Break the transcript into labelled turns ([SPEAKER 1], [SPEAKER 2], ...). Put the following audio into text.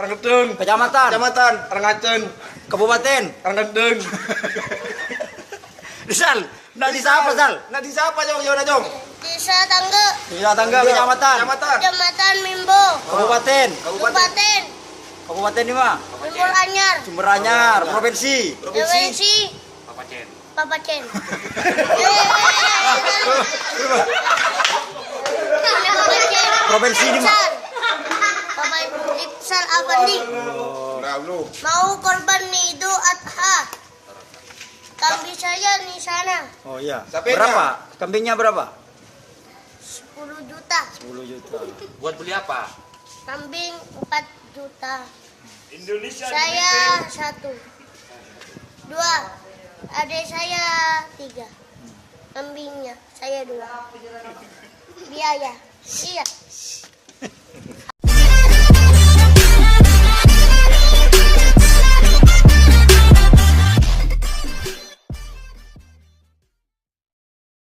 [SPEAKER 1] Rangedeng.
[SPEAKER 2] Kecamatan.
[SPEAKER 1] Kecamatan. Rangacen.
[SPEAKER 2] Kabupaten.
[SPEAKER 1] Rangedeng.
[SPEAKER 2] Sal, nggak disapa Sal.
[SPEAKER 1] Nggak disapa Jong, gimana Jong?
[SPEAKER 3] Desa Tangga.
[SPEAKER 2] Desa Tangga, kecamatan.
[SPEAKER 1] Kecamatan.
[SPEAKER 3] Kecamatan Mimbo.
[SPEAKER 2] Kabupaten.
[SPEAKER 3] Kabupaten.
[SPEAKER 2] Kabupaten di mana?
[SPEAKER 3] Sumber Anyar.
[SPEAKER 2] Sumber Anyar. Provinsi.
[SPEAKER 3] Provinsi. Papacen.
[SPEAKER 2] Provinsi di mana?
[SPEAKER 3] Ipsal Avandi.
[SPEAKER 1] Lalu.
[SPEAKER 3] Mau korban Idul Adha. Kambing saya di sana.
[SPEAKER 2] Oh iya.
[SPEAKER 1] Sapenya?
[SPEAKER 2] Berapa? Kambingnya berapa?
[SPEAKER 3] 10 juta.
[SPEAKER 2] 10 juta.
[SPEAKER 4] Buat beli apa?
[SPEAKER 3] Kambing 4 juta.
[SPEAKER 4] Indonesia.
[SPEAKER 3] Saya 1. 2. Adik saya 3. Kambingnya saya 2. Biaya. Iya.